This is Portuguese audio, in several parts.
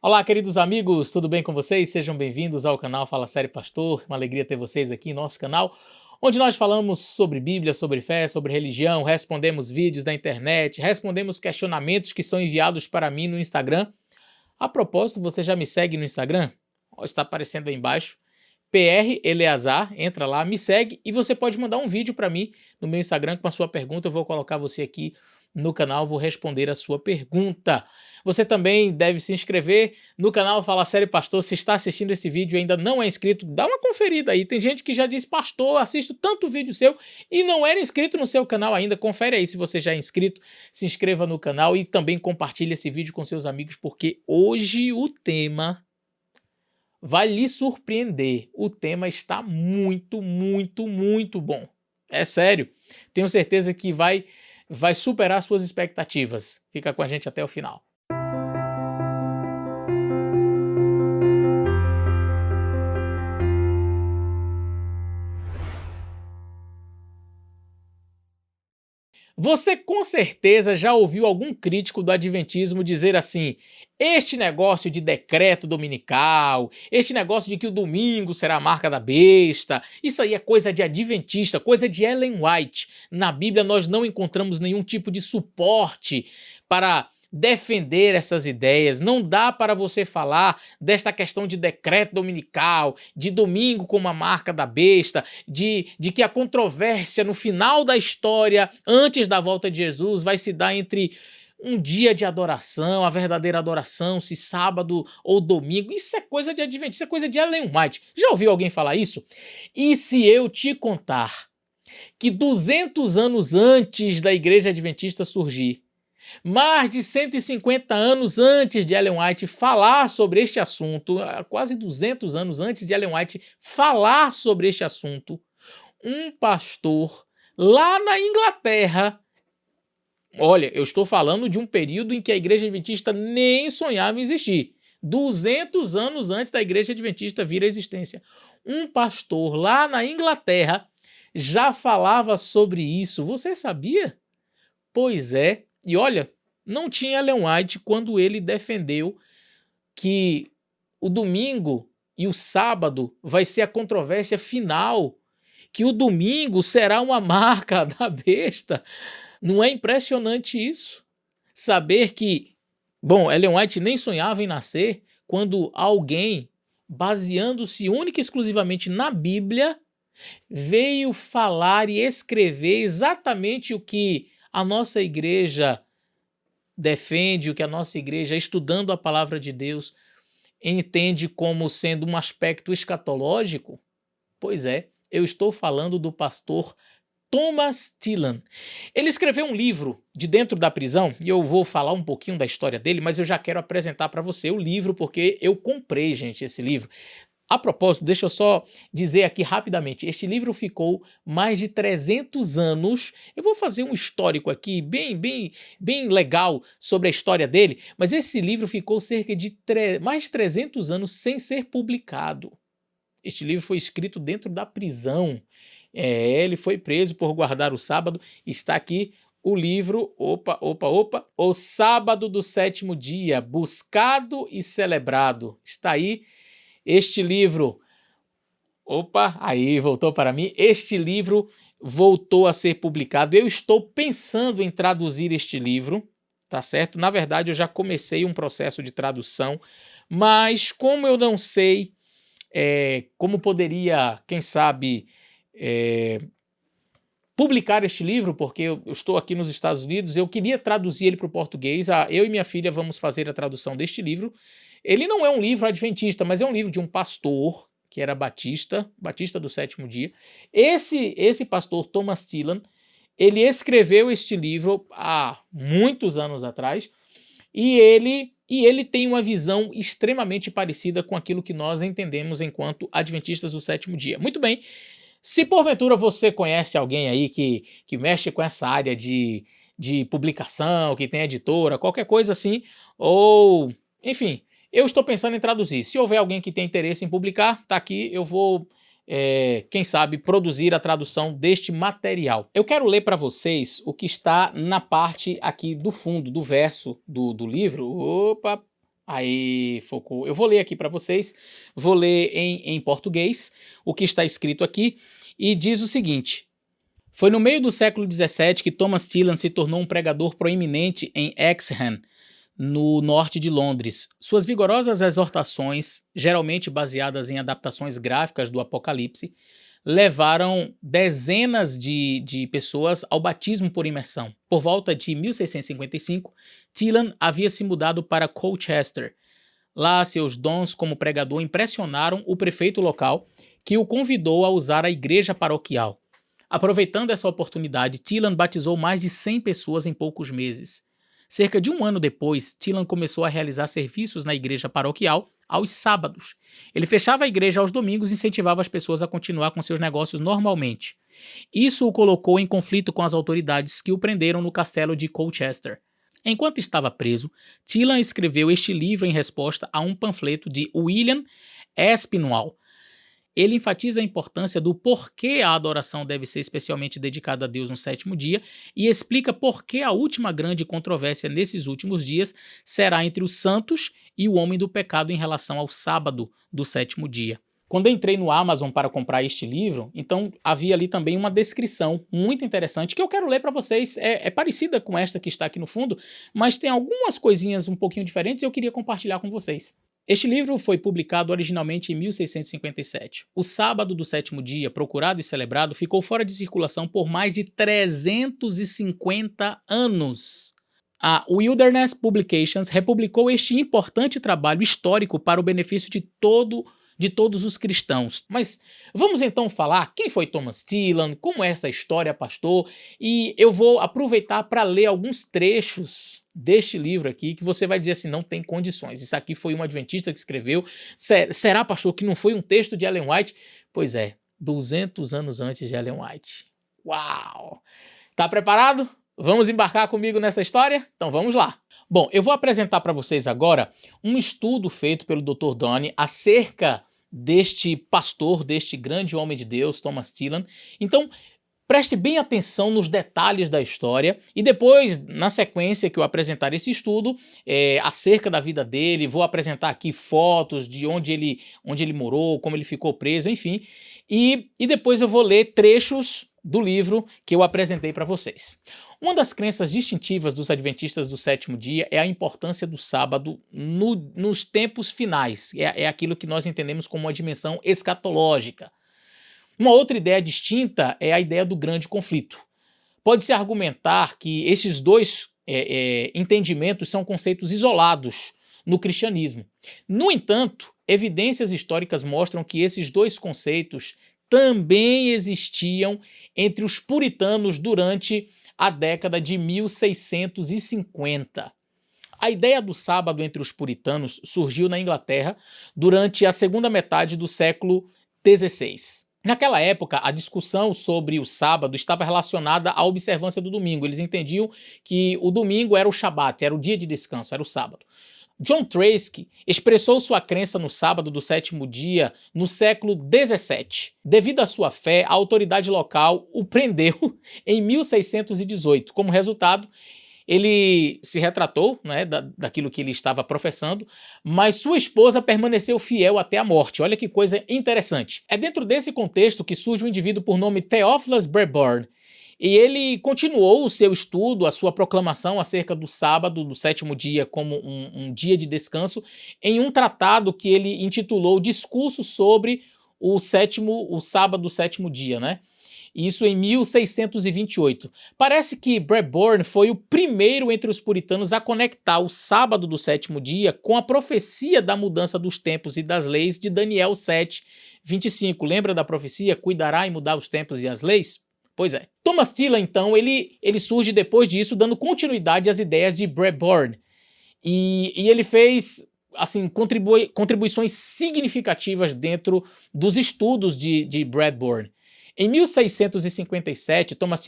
Olá, queridos amigos, tudo bem com vocês? Sejam bem-vindos ao canal Fala Sério Pastor. Uma alegria ter vocês aqui em nosso canal, onde nós falamos sobre Bíblia, sobre fé, sobre religião, respondemos vídeos da internet, respondemos questionamentos que são enviados para mim no Instagram. A propósito, você já me segue no Instagram? Ó, está aparecendo aí embaixo. PR Eleazar, entra lá, me segue e você pode mandar um vídeo para mim no meu Instagram com a sua pergunta. Eu vou colocar você aqui no canal, vou responder a sua pergunta. Você também deve se inscrever no canal Fala Sério Pastor. Se está assistindo esse vídeo e ainda não é inscrito, dá uma conferida aí. Tem gente que já diz: pastor, assisto tanto vídeo seu e não era inscrito no seu canal ainda. Confere aí se você já é inscrito, se inscreva no canal e também compartilhe esse vídeo com seus amigos, porque hoje o tema vai lhe surpreender. O tema está muito bom. É sério. Tenho certeza que vai superar suas expectativas. Fica com a gente até o final. Você com certeza já ouviu algum crítico do adventismo dizer assim: este negócio de decreto dominical, este negócio de que o domingo será a marca da besta, isso aí é coisa de adventista, coisa de Ellen White. Na Bíblia nós não encontramos nenhum tipo de suporte para defender essas ideias. Não dá para você falar desta questão de decreto dominical, de domingo como a marca da besta, de que a controvérsia no final da história, antes da volta de Jesus, vai se dar entre um dia de adoração, a verdadeira adoração, se sábado ou domingo. Isso é coisa de adventista, isso é coisa de Ellen White. Já ouviu alguém falar isso? E se eu te contar que 200 anos antes da igreja adventista surgir, mais de 150 anos antes de Ellen White falar sobre este assunto, quase 200 anos antes de Ellen White falar sobre este assunto, um pastor lá na Inglaterra, olha, eu estou falando de um período em que a igreja adventista nem sonhava em existir, 200 anos antes da igreja adventista vir à existência. Um pastor lá na Inglaterra já falava sobre isso. Você sabia? Pois é. E olha, não tinha Ellen White quando ele defendeu que o domingo e o sábado vai ser a controvérsia final, que o domingo será uma marca da besta. Não é impressionante isso? Saber que, bom, Ellen White nem sonhava em nascer quando alguém, baseando-se única e exclusivamente na Bíblia, veio falar e escrever exatamente o que a nossa igreja defende, o que a nossa igreja, estudando a palavra de Deus, entende como sendo um aspecto escatológico. Pois é, eu estou falando do pastor Thomas Tillan. Ele escreveu um livro de dentro da prisão, e eu vou falar um pouquinho da história dele, mas eu já quero apresentar para você o livro, porque eu comprei, gente, esse livro. A propósito, deixa eu só dizer aqui rapidamente, este livro ficou mais de 300 anos, eu vou fazer um histórico aqui bem legal sobre a história dele, mas esse livro ficou cerca de mais de 300 anos sem ser publicado. Este livro foi escrito dentro da prisão, ele foi preso por guardar o sábado, está aqui o livro, O Sábado do Sétimo Dia, Buscado e Celebrado, está aí. Este livro, aí voltou para mim, este livro voltou a ser publicado. Eu estou pensando em traduzir este livro, tá certo? Na verdade, eu já comecei um processo de tradução, mas como eu não sei como poderia, quem sabe, publicar este livro, porque eu estou aqui nos Estados Unidos, eu queria traduzir ele para o português, eu e minha filha vamos fazer a tradução deste livro. Ele não é um livro adventista, mas é um livro de um pastor que era batista do sétimo dia. Esse pastor, Thomas Tillan, ele escreveu este livro há muitos anos atrás, e ele tem uma visão extremamente parecida com aquilo que nós entendemos enquanto adventistas do sétimo dia. Muito bem, se porventura você conhece alguém aí que mexe com essa área de publicação, que tem editora, qualquer coisa assim, ou enfim, eu estou pensando em traduzir. Se houver alguém que tem interesse em publicar, tá aqui, eu vou, quem sabe, produzir a tradução deste material. Eu quero ler para vocês o que está na parte aqui do fundo, do verso do livro. Aí, Foucault. Eu vou ler aqui para vocês, vou ler em português o que está escrito aqui, e diz o seguinte: foi no meio do século XVII que Thomas Tillan se tornou um pregador proeminente em Hexham, no norte de Londres. Suas vigorosas exortações, geralmente baseadas em adaptações gráficas do Apocalipse, levaram dezenas de pessoas ao batismo por imersão. Por volta de 1655, Tillan havia se mudado para Colchester. Lá, seus dons como pregador impressionaram o prefeito local, que o convidou a usar a igreja paroquial. Aproveitando essa oportunidade, Tillan batizou mais de 100 pessoas em poucos meses. Cerca de um ano depois, Tillan começou a realizar serviços na igreja paroquial aos sábados. Ele fechava a igreja aos domingos e incentivava as pessoas a continuar com seus negócios normalmente. Isso o colocou em conflito com as autoridades que o prenderam no castelo de Colchester. Enquanto estava preso, Tillan escreveu este livro em resposta a um panfleto de William Aspinwall. Ele enfatiza a importância do porquê a adoração deve ser especialmente dedicada a Deus no sétimo dia e explica por que a última grande controvérsia nesses últimos dias será entre os santos e o homem do pecado em relação ao sábado do sétimo dia. Quando eu entrei no Amazon para comprar este livro, então havia ali também uma descrição muito interessante que eu quero ler para vocês. É parecida com esta que está aqui no fundo, mas tem algumas coisinhas um pouquinho diferentes e eu queria compartilhar com vocês. Este livro foi publicado originalmente em 1657. O sábado do sétimo dia, procurado e celebrado, ficou fora de circulação por mais de 350 anos. A Wilderness Publications republicou este importante trabalho histórico para o benefício de todos os cristãos. Mas vamos então falar quem foi Thomas Tillan, como é essa história, pastor, e eu vou aproveitar para ler alguns trechos deste livro aqui, que você vai dizer assim, não tem condições. Isso aqui foi um adventista que escreveu. Será, pastor, que não foi um texto de Ellen White? Pois é, 200 anos antes de Ellen White. Uau! Tá preparado? Vamos embarcar comigo nessa história? Então vamos lá. Bom, eu vou apresentar para vocês agora um estudo feito pelo Dr. Donnie acerca deste pastor, deste grande homem de Deus, Thomas Tillan. Então, preste bem atenção nos detalhes da história e depois, na sequência que eu apresentar esse estudo, acerca da vida dele, vou apresentar aqui fotos de onde ele morou, como ele ficou preso, enfim. E depois eu vou ler trechos do livro que eu apresentei para vocês. Uma das crenças distintivas dos adventistas do sétimo dia é a importância do sábado nos tempos finais. É aquilo que nós entendemos como uma dimensão escatológica. Uma outra ideia distinta é a ideia do grande conflito. Pode-se argumentar que esses dois entendimentos são conceitos isolados no cristianismo. No entanto, evidências históricas mostram que esses dois conceitos também existiam entre os puritanos durante a década de 1650. A ideia do sábado entre os puritanos surgiu na Inglaterra durante a segunda metade do século XVI. Naquela época, a discussão sobre o sábado estava relacionada à observância do domingo. Eles entendiam que o domingo era o Shabat, era o dia de descanso, era o sábado. John Tracy expressou sua crença no sábado do sétimo dia no século XVII. Devido à sua fé, a autoridade local o prendeu em 1618. Como resultado, ele se retratou, né, daquilo que ele estava professando, mas sua esposa permaneceu fiel até a morte. Olha que coisa interessante. É dentro desse contexto que surge um indivíduo por nome Theophilus Bradburn, e ele continuou o seu estudo, a sua proclamação acerca do sábado, do sétimo dia, como um dia de descanso, em um tratado que ele intitulou Discurso sobre o sábado do sétimo dia, né? Isso em 1628. Parece que Bradburn foi o primeiro entre os puritanos a conectar o sábado do sétimo dia com a profecia da mudança dos tempos e das leis de Daniel 7:25. Lembra da profecia? Cuidará em mudar os tempos e as leis? Pois é. Thomas Tillan, então, ele surge depois disso, dando continuidade às ideias de Bradburn. E ele fez assim, contribuições significativas dentro dos estudos de Bradburn. Em 1657, Thomas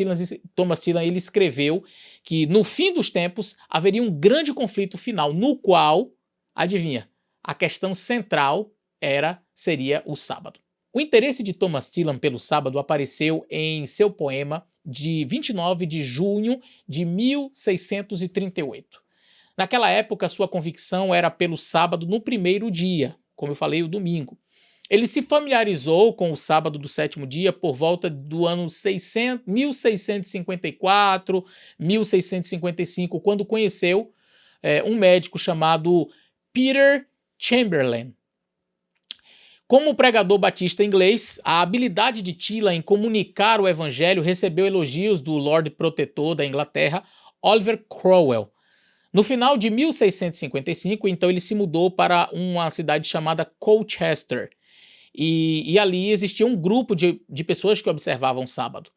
Tillan ele escreveu que no fim dos tempos haveria um grande conflito final, no qual, adivinha, a questão central seria o sábado. O interesse de Thomas Tillan pelo sábado apareceu em seu poema de 29 de junho de 1638. Naquela época, sua convicção era pelo sábado no primeiro dia, como eu falei, o domingo. Ele se familiarizou com o sábado do sétimo dia por volta do ano 1654, 1655, quando conheceu um médico chamado Peter Chamberlain. Como pregador batista inglês, a habilidade de Thielen em comunicar o evangelho recebeu elogios do Lord Protetor da Inglaterra, Oliver Cromwell. No final de 1655, então, ele se mudou para uma cidade chamada Colchester. E ali existia um grupo de pessoas que observavam o sábado.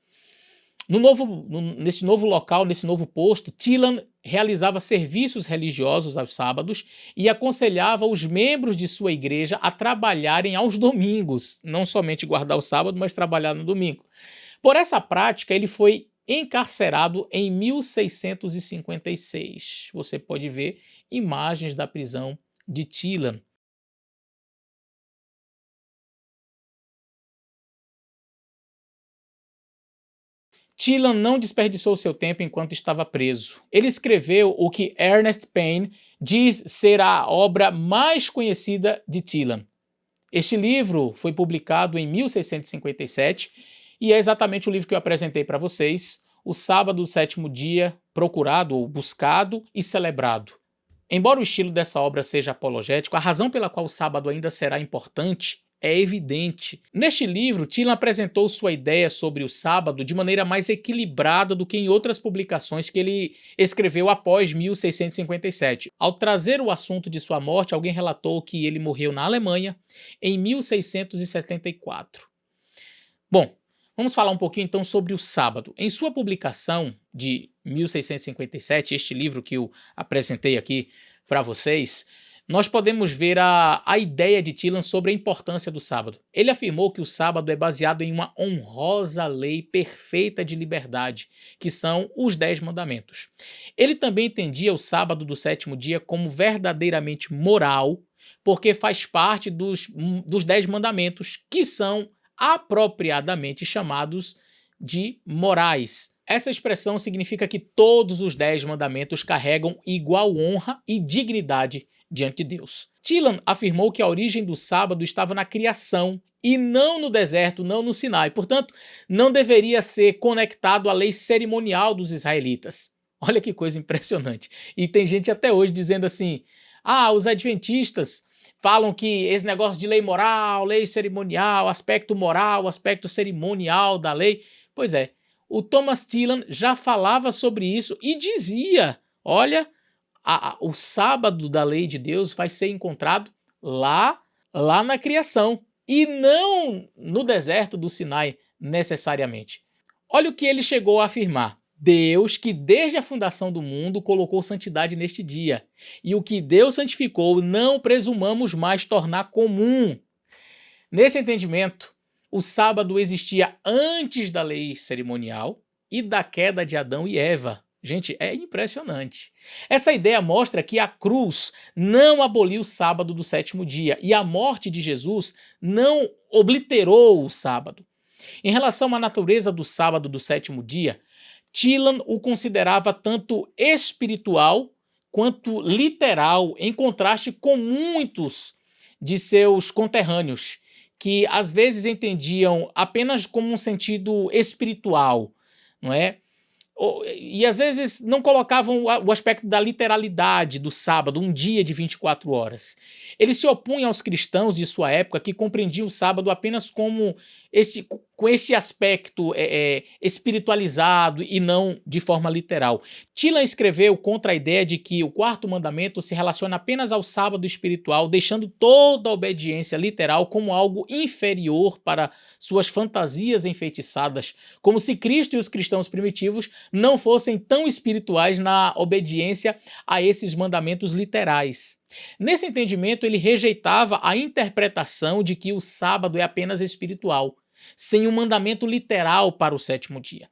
Nesse novo local, nesse novo posto, Thielen realizava serviços religiosos aos sábados e aconselhava os membros de sua igreja a trabalharem aos domingos, não somente guardar o sábado, mas trabalhar no domingo. Por essa prática, ele foi encarcerado em 1656. Você pode ver imagens da prisão de Thielen. Thielen não desperdiçou seu tempo enquanto estava preso. Ele escreveu o que Ernest Payne diz ser a obra mais conhecida de Thielen. Este livro foi publicado em 1657 e é exatamente o livro que eu apresentei para vocês, O Sábado do Sétimo Dia, procurado ou buscado e celebrado. Embora o estilo dessa obra seja apologético, a razão pela qual o sábado ainda será importante é evidente. Neste livro, Thielen apresentou sua ideia sobre o sábado de maneira mais equilibrada do que em outras publicações que ele escreveu após 1657. Ao trazer o assunto de sua morte, alguém relatou que ele morreu na Alemanha em 1674. Bom, vamos falar um pouquinho então sobre o sábado. Em sua publicação de 1657, este livro que eu apresentei aqui para vocês, nós podemos ver a ideia de Thielen sobre a importância do sábado. Ele afirmou que o sábado é baseado em uma honrosa lei perfeita de liberdade, que são os 10 mandamentos. Ele também entendia o sábado do sétimo dia como verdadeiramente moral, porque faz parte dos 10 mandamentos, que são apropriadamente chamados de morais. Essa expressão significa que todos os 10 mandamentos carregam igual honra e dignidade diante de Deus. Thielen afirmou que a origem do sábado estava na criação e não no deserto, não no Sinai. Portanto, não deveria ser conectado à lei cerimonial dos israelitas. Olha que coisa impressionante. E tem gente até hoje dizendo assim, os adventistas falam que esse negócio de lei moral, lei cerimonial, aspecto cerimonial da lei. Pois é, o Thomas Thielen já falava sobre isso e dizia, olha, o sábado da lei de Deus vai ser encontrado lá na criação e não no deserto do Sinai necessariamente. Olha o que ele chegou a afirmar. Deus, que desde a fundação do mundo colocou santidade neste dia, e o que Deus santificou não presumamos mais tornar comum. Nesse entendimento, o sábado existia antes da lei cerimonial e da queda de Adão e Eva. Gente, é impressionante. Essa ideia mostra que a cruz não aboliu o sábado do sétimo dia e a morte de Jesus não obliterou o sábado. Em relação à natureza do sábado do sétimo dia, Thielen o considerava tanto espiritual quanto literal, em contraste com muitos de seus conterrâneos, que às vezes entendiam apenas como um sentido espiritual, não é? E às vezes não colocavam o aspecto da literalidade do sábado, um dia de 24 horas. Ele se opunha aos cristãos de sua época que compreendiam o sábado apenas como com este aspecto espiritualizado e não de forma literal. Thielen escreveu contra a ideia de que o quarto mandamento se relaciona apenas ao sábado espiritual, deixando toda a obediência literal como algo inferior para suas fantasias enfeitiçadas, como se Cristo e os cristãos primitivos não fossem tão espirituais na obediência a esses mandamentos literais. Nesse entendimento, ele rejeitava a interpretação de que o sábado é apenas espiritual, sem um mandamento literal para o sétimo dia.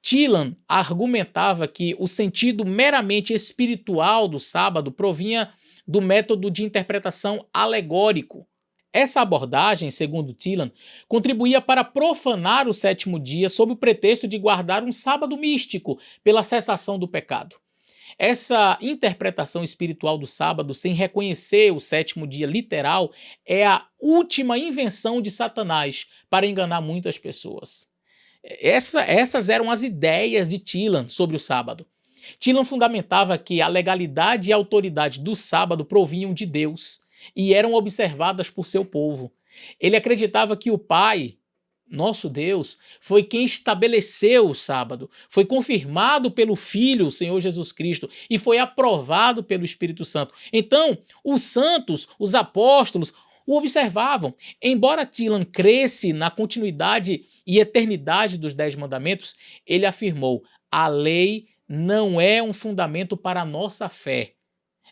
Thielen argumentava que o sentido meramente espiritual do sábado provinha do método de interpretação alegórico. Essa abordagem, segundo Thielen, contribuía para profanar o sétimo dia sob o pretexto de guardar um sábado místico pela cessação do pecado. Essa interpretação espiritual do sábado, sem reconhecer o sétimo dia literal, é a última invenção de Satanás para enganar muitas pessoas. Essas eram as ideias de Thielen sobre o sábado. Thielen fundamentava que a legalidade e a autoridade do sábado provinham de Deus e eram observadas por seu povo. Ele acreditava que o Pai, nosso Deus, foi quem estabeleceu o sábado, foi confirmado pelo Filho, o Senhor Jesus Cristo, e foi aprovado pelo Espírito Santo. Então, os santos, os apóstolos, o observavam. Embora Thielen cresce na continuidade e eternidade dos 10 mandamentos, ele afirmou: a lei não é um fundamento para a nossa fé.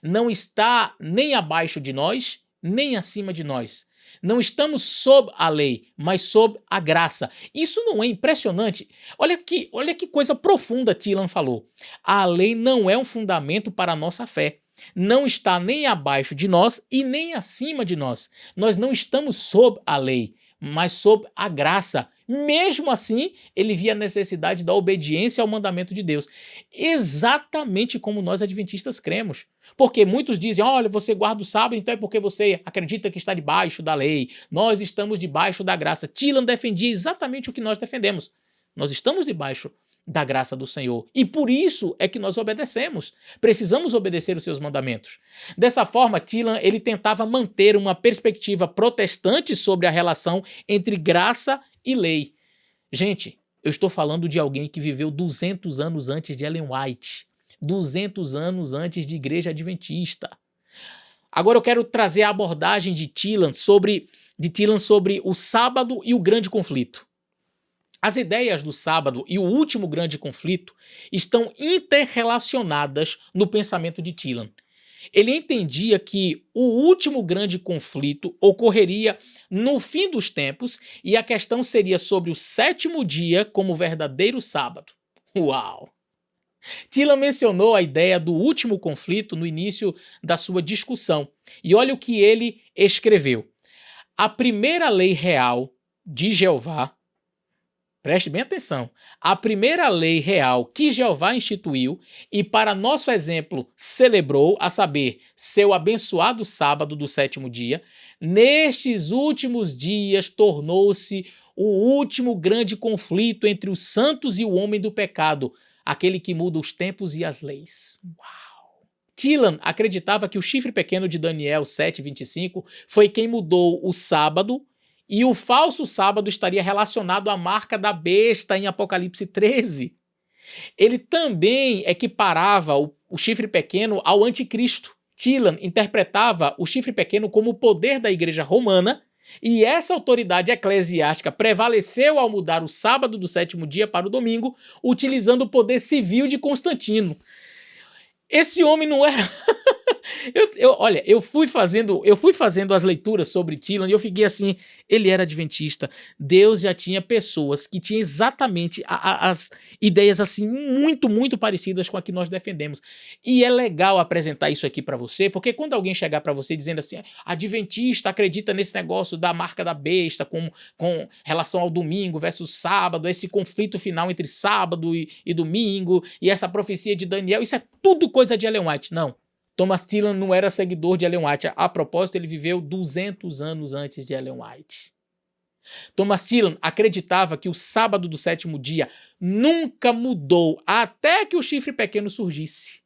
Não está nem abaixo de nós, nem acima de nós. Não estamos sob a lei, mas sob a graça. Isso não é impressionante? Olha que coisa profunda Thielen falou. A lei não é um fundamento para a nossa fé. Não está nem abaixo de nós e nem acima de nós. Nós não estamos sob a lei, mas sob a graça. Mesmo assim, ele via a necessidade da obediência ao mandamento de Deus. Exatamente como nós adventistas cremos. Porque muitos dizem: olha, você guarda o sábado, então é porque você acredita que está debaixo da lei. Nós estamos debaixo da graça. Thielen defendia exatamente o que nós defendemos. Nós estamos debaixo da graça do Senhor. E por isso é que nós obedecemos. Precisamos obedecer os seus mandamentos. Dessa forma, Thielen ele tentava manter uma perspectiva protestante sobre a relação entre graça e lei. Gente, eu estou falando de alguém que viveu 200 anos antes de Ellen White. 200 anos antes de Igreja Adventista. Agora eu quero trazer a abordagem de Thielen sobre o sábado e o grande conflito. As ideias do sábado e o último grande conflito estão interrelacionadas no pensamento de Thielen. Ele entendia que o último grande conflito ocorreria no fim dos tempos e a questão seria sobre o sétimo dia como verdadeiro sábado. Uau! Thielen mencionou a ideia do último conflito no início da sua discussão. E olha o que ele escreveu. A primeira lei real de Jeová, preste bem atenção, a primeira lei real que Jeová instituiu e para nosso exemplo celebrou, a saber, seu abençoado sábado do sétimo dia, nestes últimos dias tornou-se o último grande conflito entre os santos e o homem do pecado, aquele que muda os tempos e as leis. Uau! Thielen acreditava que o chifre pequeno de Daniel 7:25 foi quem mudou o sábado e o falso sábado estaria relacionado à marca da besta em Apocalipse 13. Ele também equiparava o chifre pequeno ao anticristo. Thielen interpretava o chifre pequeno como o poder da igreja romana e essa autoridade eclesiástica prevaleceu ao mudar o sábado do sétimo dia para o domingo, utilizando o poder civil de Constantino. Esse homem não era... Olha, eu fui fazendo as leituras sobre Thielen e eu fiquei assim, ele era adventista. Deus já tinha pessoas que tinham exatamente as ideias assim muito parecidas com a que nós defendemos. E é legal apresentar isso aqui para você, porque quando alguém chegar para você dizendo assim, adventista acredita nesse negócio da marca da besta com relação ao domingo versus sábado, esse conflito final entre sábado e domingo, e essa profecia de Daniel, isso é tudo coisa de Ellen White. Não. Thomas Thielen não era seguidor de Ellen White. A propósito, ele viveu 200 anos antes de Ellen White. Thomas Thielen acreditava que o sábado do sétimo dia nunca mudou até que o chifre pequeno surgisse.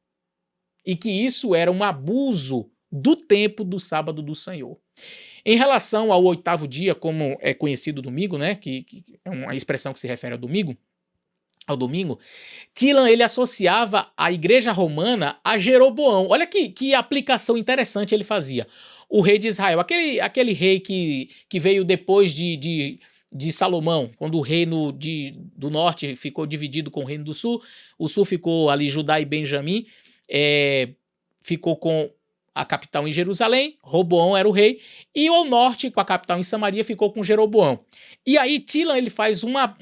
E que isso era um abuso do tempo do sábado do Senhor. Em relação ao oitavo dia, como é conhecido domingo, né, que é uma expressão que se refere ao domingo, Thielen ele associava a igreja romana a Jeroboão. Olha que aplicação interessante ele fazia. O rei de Israel, aquele rei que veio depois de Salomão, quando o reino do norte ficou dividido com o reino do sul, o sul ficou ali Judá e Benjamim, ficou com a capital em Jerusalém, Roboão era o rei, e o norte, com a capital em Samaria, ficou com Jeroboão. E aí Thielen ele faz uma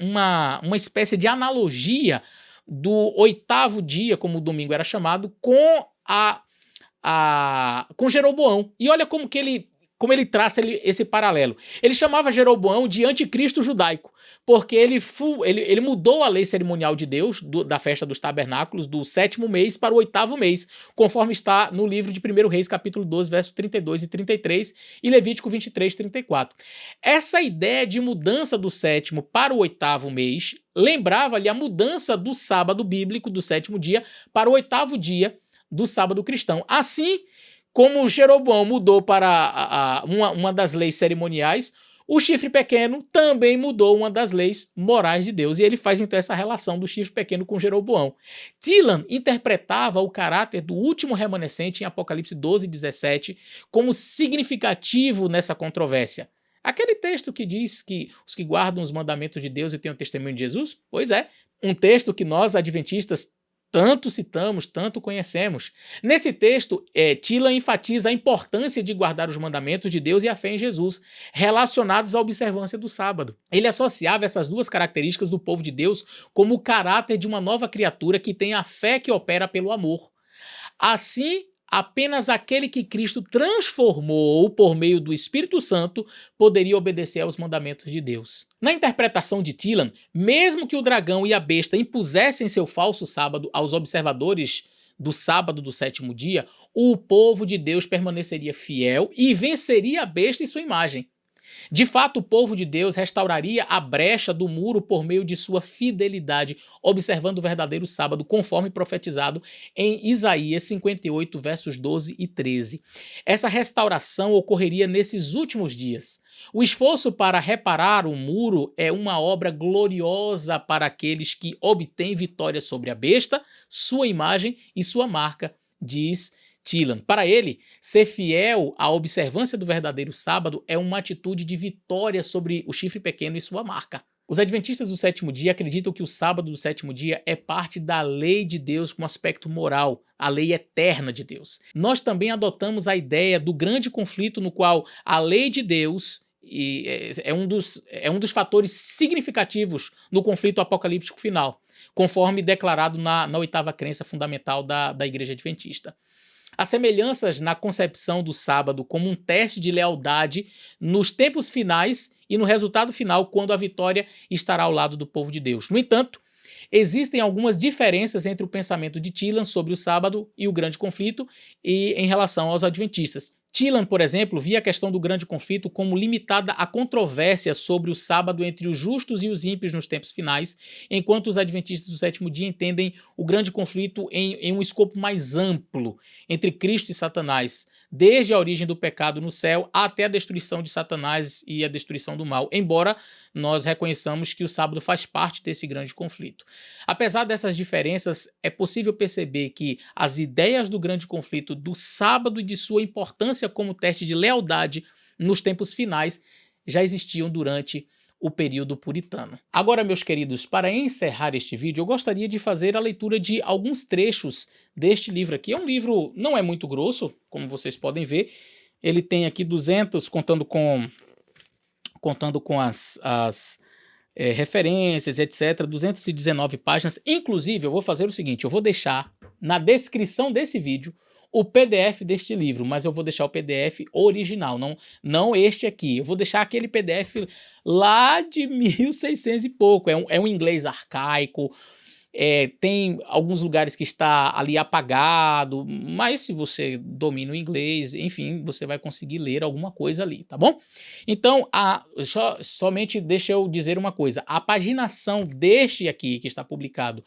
espécie de analogia do oitavo dia, como o domingo era chamado, com Jeroboão. E olha como que como ele traça esse paralelo. Ele chamava Jeroboão de anticristo judaico, porque ele mudou a lei cerimonial de Deus, da festa dos tabernáculos, do 7º mês para o 8º mês, conforme está no livro de 1 Reis, capítulo 12, verso 32 e 33, e Levítico 23, 34. Essa ideia de mudança do 7º para o 8º mês lembrava-lhe a mudança do sábado bíblico, do 7º dia, para o 8º dia do sábado cristão. Assim como Jeroboão mudou para uma das leis cerimoniais, o chifre pequeno também mudou uma das leis morais de Deus. E ele faz então essa relação do chifre pequeno com Jeroboão. Thielen interpretava o caráter do último remanescente em Apocalipse 12, 17 como significativo nessa controvérsia. Aquele texto que diz que os que guardam os mandamentos de Deus e têm o testemunho de Jesus? Pois é, um texto que nós, adventistas, tanto citamos, tanto conhecemos. Nesse texto, Thielen enfatiza a importância de guardar os mandamentos de Deus e a fé em Jesus, relacionados à observância do sábado. Ele associava essas duas características do povo de Deus como o caráter de uma nova criatura que tem a fé que opera pelo amor. Assim, apenas aquele que Cristo transformou por meio do Espírito Santo poderia obedecer aos mandamentos de Deus. Na interpretação de Thielen, mesmo que o dragão e a besta impusessem seu falso sábado aos observadores do sábado do 7º dia, o povo de Deus permaneceria fiel e venceria a besta e sua imagem. De fato, o povo de Deus restauraria a brecha do muro por meio de sua fidelidade, observando o verdadeiro sábado, conforme profetizado em Isaías 58, versos 12 e 13. Essa restauração ocorreria nesses últimos dias. O esforço para reparar o muro é uma obra gloriosa para aqueles que obtêm vitória sobre a besta, sua imagem e sua marca, diz Thielen. Para ele, ser fiel à observância do verdadeiro sábado é uma atitude de vitória sobre o chifre pequeno e sua marca. Os adventistas do 7º dia acreditam que o sábado do 7º dia é parte da lei de Deus com aspecto moral, a lei eterna de Deus. Nós também adotamos a ideia do grande conflito no qual a lei de Deus é um dos fatores significativos no conflito apocalíptico final, conforme declarado na 8ª crença fundamental da Igreja Adventista. As semelhanças na concepção do sábado como um teste de lealdade nos tempos finais e no resultado final, quando a vitória estará ao lado do povo de Deus. No entanto, existem algumas diferenças entre o pensamento de Thielen sobre o sábado e o grande conflito e em relação aos adventistas. Thielen, por exemplo, via a questão do grande conflito como limitada à controvérsia sobre o sábado entre os justos e os ímpios nos tempos finais, enquanto os adventistas do 7º dia entendem o grande conflito em um escopo mais amplo entre Cristo e Satanás, desde a origem do pecado no céu até a destruição de Satanás e a destruição do mal, embora nós reconheçamos que o sábado faz parte desse grande conflito. Apesar dessas diferenças, é possível perceber que as ideias do grande conflito do sábado e de sua importância como teste de lealdade nos tempos finais já existiam durante o período puritano. Agora, meus queridos, para encerrar este vídeo, eu gostaria de fazer a leitura de alguns trechos deste livro aqui. É um livro, não é muito grosso, como vocês podem ver. Ele tem aqui 200, contando com as referências, etc., 219 páginas. Inclusive, eu vou fazer o seguinte, eu vou deixar na descrição desse vídeo o PDF deste livro, mas eu vou deixar o PDF original, não este aqui. Eu vou deixar aquele PDF lá de 1600 e pouco. É um inglês arcaico, tem alguns lugares que está ali apagado, mas se você domina o inglês, enfim, você vai conseguir ler alguma coisa ali, tá bom? Então, somente deixa eu dizer uma coisa, a paginação deste aqui, que está publicado,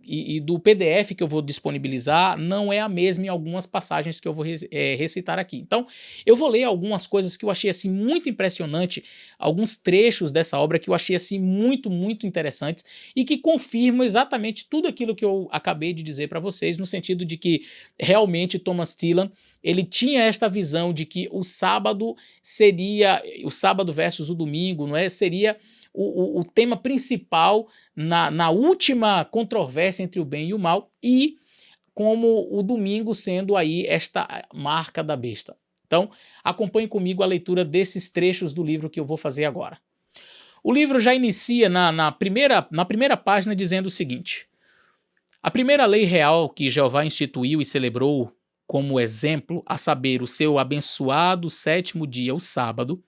e do PDF que eu vou disponibilizar, não é a mesma em algumas passagens que eu vou recitar aqui. Então, eu vou ler algumas coisas que eu achei assim muito impressionante, alguns trechos dessa obra que eu achei assim muito, muito interessantes e que confirmam exatamente tudo aquilo que eu acabei de dizer para vocês, no sentido de que realmente Thomas Thielen, ele tinha esta visão de que o sábado seria, o sábado versus o domingo, não é? Seria o tema principal na última controvérsia entre o bem e o mal, e como o domingo sendo aí esta marca da besta. Então, acompanhe comigo a leitura desses trechos do livro que eu vou fazer agora. O livro já inicia na primeira página dizendo o seguinte: a primeira lei real que Jeová instituiu e celebrou como exemplo, a saber, o seu abençoado sétimo dia, o sábado,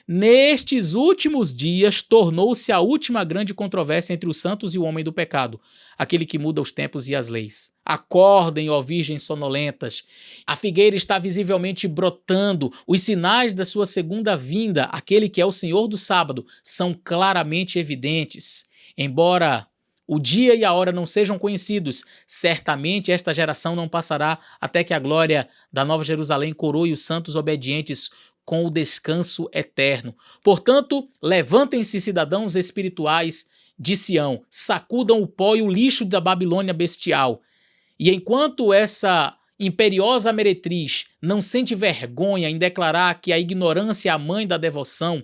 nestes últimos dias tornou-se a última grande controvérsia entre os santos e o homem do pecado, aquele que muda os tempos e as leis. Acordem, ó virgens sonolentas, a figueira está visivelmente brotando, os sinais da sua segunda vinda, aquele que é o Senhor do sábado, são claramente evidentes. Embora o dia e a hora não sejam conhecidos, certamente esta geração não passará até que a glória da Nova Jerusalém coroe os santos obedientes com o descanso eterno. Portanto, levantem-se, cidadãos espirituais de Sião, sacudam o pó e o lixo da Babilônia bestial. E enquanto essa imperiosa meretriz não sente vergonha em declarar que a ignorância é a mãe da devoção,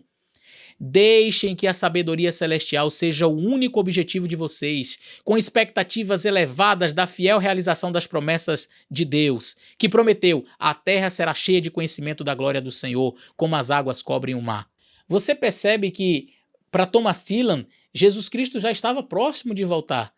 deixem que a sabedoria celestial seja o único objetivo de vocês, com expectativas elevadas da fiel realização das promessas de Deus, que prometeu: a terra será cheia de conhecimento da glória do Senhor, como as águas cobrem o mar. Você percebe que, para Thomas Tillan, Jesus Cristo já estava próximo de voltar.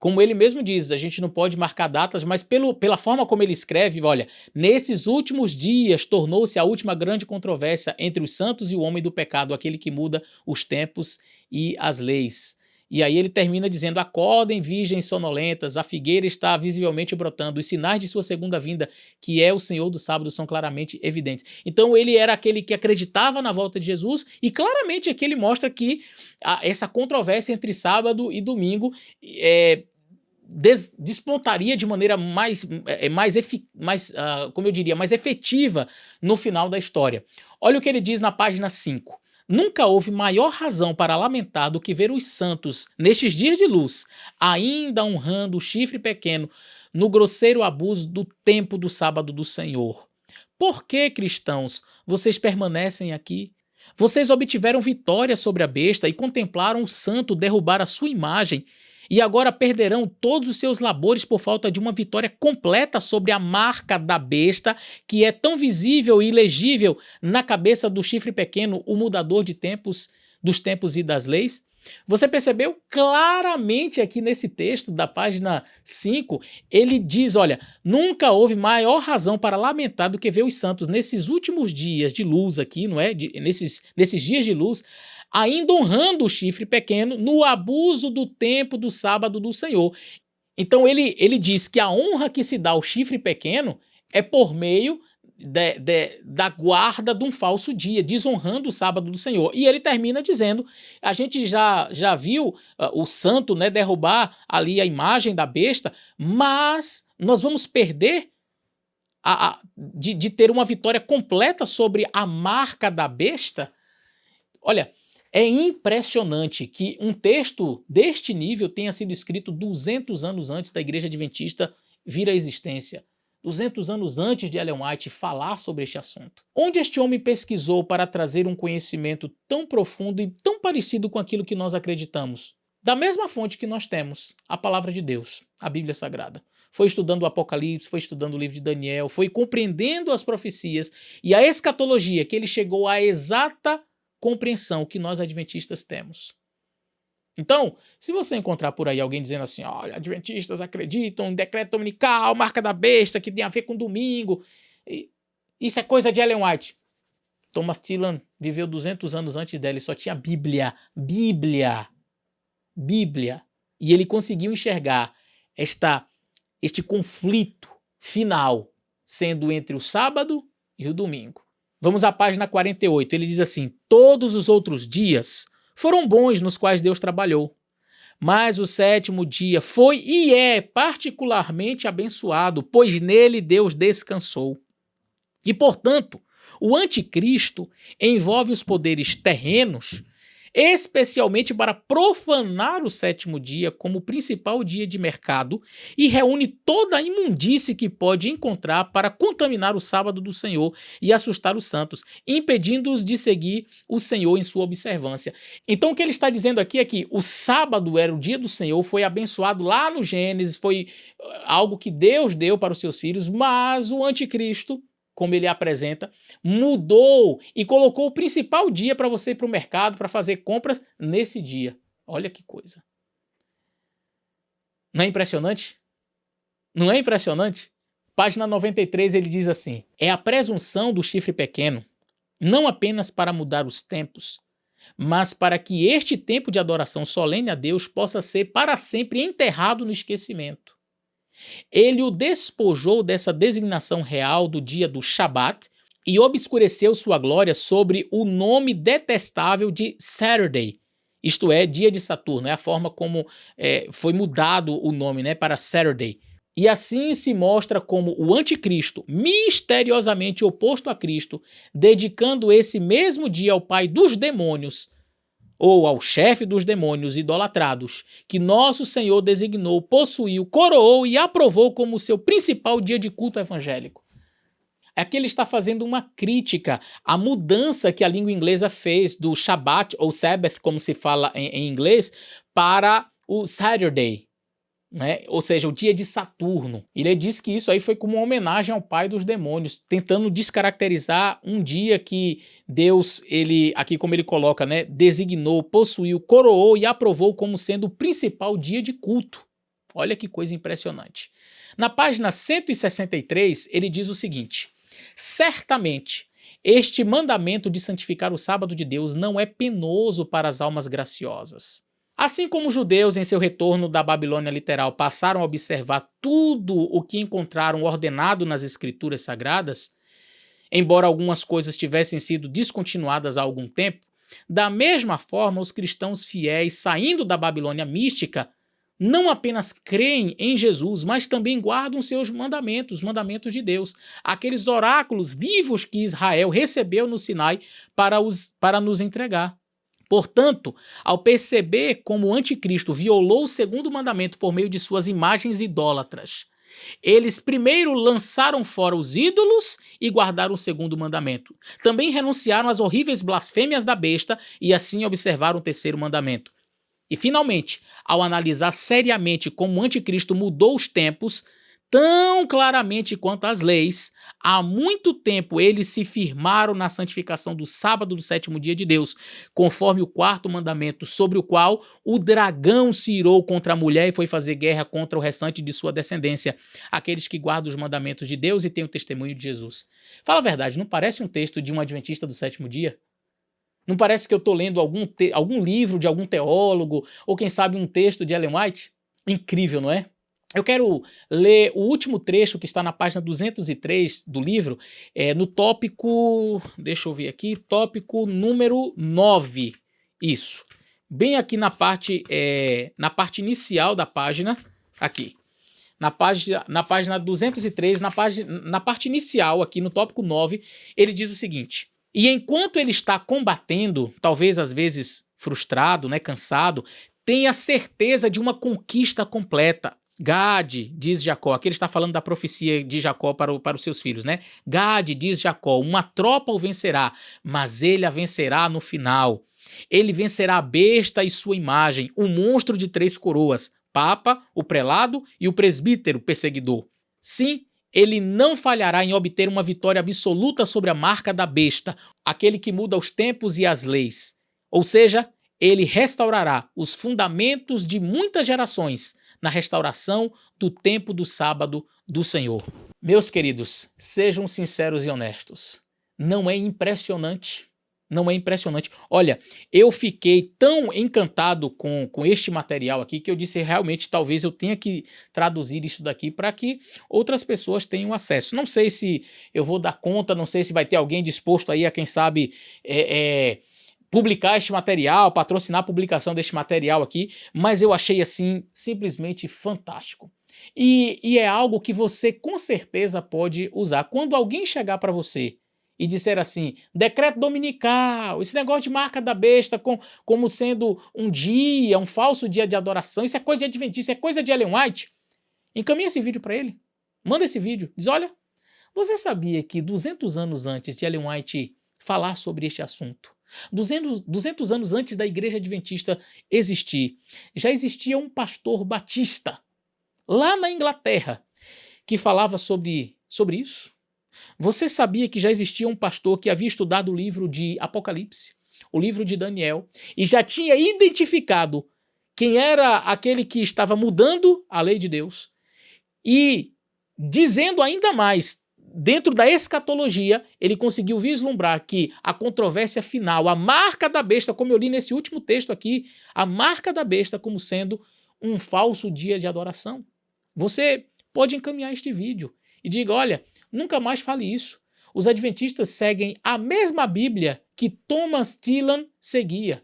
Como ele mesmo diz, a gente não pode marcar datas, mas pela forma como ele escreve, olha, nesses últimos dias tornou-se a última grande controvérsia entre os santos e o homem do pecado, aquele que muda os tempos e as leis. E aí ele termina dizendo: acordem, virgens sonolentas, a figueira está visivelmente brotando, os sinais de sua segunda vinda, que é o Senhor do sábado, são claramente evidentes. Então ele era aquele que acreditava na volta de Jesus, e aqui ele mostra que essa controvérsia entre sábado e domingo despontaria de maneira mais efetiva no final da história. Olha o que ele diz na página 5. Nunca houve maior razão para lamentar do que ver os santos, nestes dias de luz, ainda honrando o chifre pequeno no grosseiro abuso do tempo do sábado do Senhor. Por que, cristãos, vocês permanecem aqui? Vocês obtiveram vitória sobre a besta e contemplaram o santo derrubar a sua imagem, e agora perderão todos os seus labores por falta de uma vitória completa sobre a marca da besta, que é tão visível e ilegível na cabeça do chifre pequeno, o mudador de tempos, dos tempos e das leis? Você percebeu claramente aqui nesse texto da página 5, ele diz, olha, nunca houve maior razão para lamentar do que ver os santos nesses últimos dias de luz aqui, não é? Nesses dias de luz, ainda honrando o chifre pequeno no abuso do tempo do sábado do Senhor. Então ele diz que a honra que se dá ao chifre pequeno é por meio da guarda de um falso dia, desonrando o sábado do Senhor. E ele termina dizendo, a gente já viu o santo, né, derrubar ali a imagem da besta, mas nós vamos perder de ter uma vitória completa sobre a marca da besta. Olha, é impressionante que um texto deste nível tenha sido escrito 200 anos antes da Igreja Adventista vir à existência. 200 anos antes de Ellen White falar sobre este assunto. Onde este homem pesquisou para trazer um conhecimento tão profundo e tão parecido com aquilo que nós acreditamos? Da mesma fonte que nós temos, a Palavra de Deus, a Bíblia Sagrada. Foi estudando o Apocalipse, foi estudando o livro de Daniel, foi compreendendo as profecias e a escatologia, que ele chegou à exata compreensão que nós adventistas temos. Então, se você encontrar por aí alguém dizendo assim, olha, adventistas acreditam em decreto dominical, marca da besta, que tem a ver com domingo, isso é coisa de Ellen White. Thomas Tillan viveu 200 anos antes dela e só tinha Bíblia. E ele conseguiu enxergar este conflito final sendo entre o sábado e o domingo. Vamos à página 48, ele diz assim, todos os outros dias foram bons nos quais Deus trabalhou, mas o sétimo dia foi e é particularmente abençoado, pois nele Deus descansou. E, portanto, o anticristo envolve os poderes terrenos, especialmente para profanar o sétimo dia como principal dia de mercado e reúne toda a imundície que pode encontrar para contaminar o sábado do Senhor e assustar os santos, impedindo-os de seguir o Senhor em sua observância. Então o que ele está dizendo aqui é que o sábado era o dia do Senhor, foi abençoado lá no Gênesis, foi algo que Deus deu para os seus filhos, mas o anticristo, como ele apresenta, mudou e colocou o principal dia para você ir para o mercado, para fazer compras nesse dia. Olha que coisa. Não é impressionante? Não é impressionante? Página 93 ele diz assim: é a presunção do chifre pequeno, não apenas para mudar os tempos, mas para que este tempo de adoração solene a Deus possa ser para sempre enterrado no esquecimento. Ele o despojou dessa designação real do dia do Shabat e obscureceu sua glória sobre o nome detestável de Saturday, isto é, dia de Saturno, é a forma como foi mudado o nome, né, para Saturday. E assim se mostra como o anticristo, misteriosamente oposto a Cristo, dedicando esse mesmo dia ao pai dos demônios, ou ao chefe dos demônios idolatrados, que nosso Senhor designou, possuiu, coroou e aprovou como seu principal dia de culto evangélico. Aqui ele está fazendo uma crítica à mudança que a língua inglesa fez do Shabbat, ou Sabbath, como se fala em inglês, para o Saturday, né? Ou seja, o dia de Saturno. Ele diz que isso aí foi como uma homenagem ao pai dos demônios, tentando descaracterizar um dia que Deus, ele, aqui como ele coloca, né, designou, possuiu, coroou e aprovou como sendo o principal dia de culto. Olha que coisa impressionante. Na página 163, ele diz o seguinte: certamente, este mandamento de santificar o sábado de Deus não é penoso para as almas graciosas. Assim como os judeus, em seu retorno da Babilônia literal, passaram a observar tudo o que encontraram ordenado nas escrituras sagradas, embora algumas coisas tivessem sido descontinuadas há algum tempo, da mesma forma os cristãos fiéis, saindo da Babilônia mística, não apenas creem em Jesus, mas também guardam seus mandamentos, os mandamentos de Deus, aqueles oráculos vivos que Israel recebeu no Sinai para nos entregar. Portanto, ao perceber como o anticristo violou o segundo mandamento por meio de suas imagens idólatras, eles primeiro lançaram fora os ídolos e guardaram o segundo mandamento. Também renunciaram às horríveis blasfêmias da besta e assim observaram o terceiro mandamento. E finalmente, ao analisar seriamente como o anticristo mudou os tempos, tão claramente quanto as leis, há muito tempo eles se firmaram na santificação do sábado do sétimo dia de Deus, conforme o quarto mandamento, sobre o qual o dragão se irou contra a mulher e foi fazer guerra contra o restante de sua descendência, aqueles que guardam os mandamentos de Deus e têm o testemunho de Jesus. Fala a verdade, não parece um texto de um adventista do sétimo dia? Não parece que eu estou lendo algum livro de algum teólogo, ou quem sabe um texto de Ellen White? Incrível, não é? Eu quero ler o último trecho que está na página 203 do livro, no tópico, deixa eu ver aqui, tópico número 9. Isso. Bem aqui na parte inicial da página, aqui. Na página 203, na parte inicial, aqui no tópico 9, ele diz o seguinte: e enquanto ele está combatendo, talvez às vezes frustrado, né, cansado, tenha certeza de uma conquista completa. Gade, diz Jacó, aqui ele está falando da profecia de Jacó para os seus filhos, né? Gade, diz Jacó, uma tropa o vencerá, mas ele a vencerá no final. Ele vencerá a besta e sua imagem, o monstro de 3 coroas, papa, o prelado e o presbítero perseguidor. Sim, ele não falhará em obter uma vitória absoluta sobre a marca da besta, aquele que muda os tempos e as leis. Ou seja, ele restaurará os fundamentos de muitas gerações na restauração do tempo do sábado do Senhor. Meus queridos, sejam sinceros e honestos. Não é impressionante? Não é impressionante? Olha, eu fiquei tão encantado com este material aqui que eu disse realmente talvez eu tenha que traduzir isso daqui para que outras pessoas tenham acesso. Não sei se eu vou dar conta, não sei se vai ter alguém disposto aí a, quem sabe, publicar este material, patrocinar a publicação deste material aqui, mas eu achei assim simplesmente fantástico. E é algo que você com certeza pode usar. Quando alguém chegar para você e disser assim, decreto dominical, esse negócio de marca da besta como sendo um dia, um falso dia de adoração, isso é coisa de adventista, é coisa de Ellen White, encaminha esse vídeo para ele, manda esse vídeo, diz, olha, você sabia que 200 anos antes de Ellen White falar sobre este assunto, 200 anos antes da igreja adventista existir, já existia um pastor batista, lá na Inglaterra, que falava sobre isso? Você sabia que já existia um pastor que havia estudado o livro de Apocalipse, o livro de Daniel, e já tinha identificado quem era aquele que estava mudando a lei de Deus? E Dizendo ainda mais, dentro da escatologia, ele conseguiu vislumbrar que a controvérsia final, a marca da besta, como eu li nesse último texto aqui, a marca da besta como sendo um falso dia de adoração. Você pode encaminhar este vídeo e diga, olha, nunca mais fale isso. Os adventistas seguem a mesma Bíblia que Thomas Tillan seguia.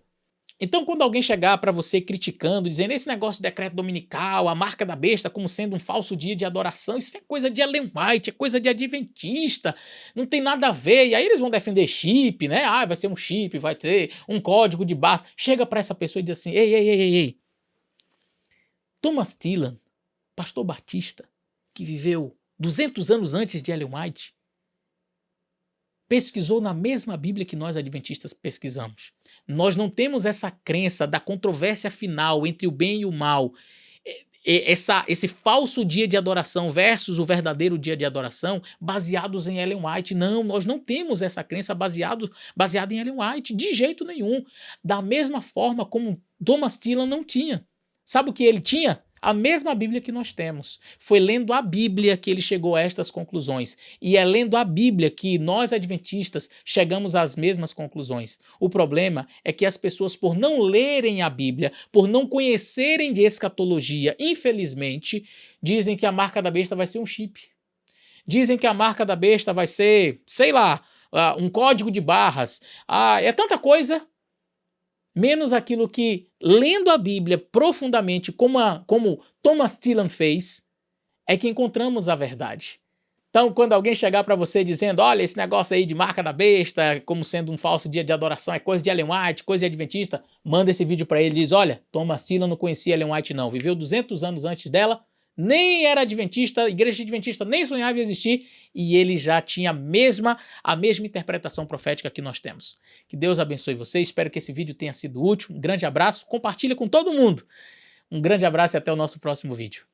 Então, quando alguém chegar para você criticando, dizendo esse negócio de decreto dominical, a marca da besta como sendo um falso dia de adoração, isso é coisa de Ellen White, é coisa de adventista, não tem nada a ver. E aí eles vão defender chip, né? Ah, vai ser um chip, vai ter um código de barras. Chega para essa pessoa e diz assim, ei. Thomas Tillan, pastor batista, que viveu 200 anos antes de Ellen White, pesquisou na mesma Bíblia que nós adventistas pesquisamos. Nós não temos essa crença da controvérsia final entre o bem e o mal, esse falso dia de adoração versus o verdadeiro dia de adoração baseados em Ellen White. Não, nós não temos essa crença baseada em Ellen White, de jeito nenhum. Da mesma forma como Thomas Tillan não tinha. Sabe o que ele tinha? A mesma Bíblia que nós temos. Foi lendo a Bíblia que ele chegou a estas conclusões. E é lendo a Bíblia que nós, adventistas, chegamos às mesmas conclusões. O problema é que as pessoas, por não lerem a Bíblia, por não conhecerem de escatologia, infelizmente, dizem que a marca da besta vai ser um chip. Dizem que a marca da besta vai ser, sei lá, um código de barras. É tanta coisa, menos aquilo que, lendo a Bíblia profundamente, como Thomas Tillan fez, é que encontramos a verdade. Então, quando alguém chegar para você dizendo, olha, esse negócio aí de marca da besta, como sendo um falso dia de adoração, é coisa de Ellen White, coisa de adventista, manda esse vídeo para ele e diz, olha, Thomas Tillan não conhecia Ellen White não, viveu 200 anos antes dela, nem era adventista, a igreja adventista nem sonhava em existir, e ele já tinha a mesma interpretação profética que nós temos. Que Deus abençoe você, espero que esse vídeo tenha sido útil, um grande abraço, compartilhe com todo mundo. Um grande abraço e até o nosso próximo vídeo.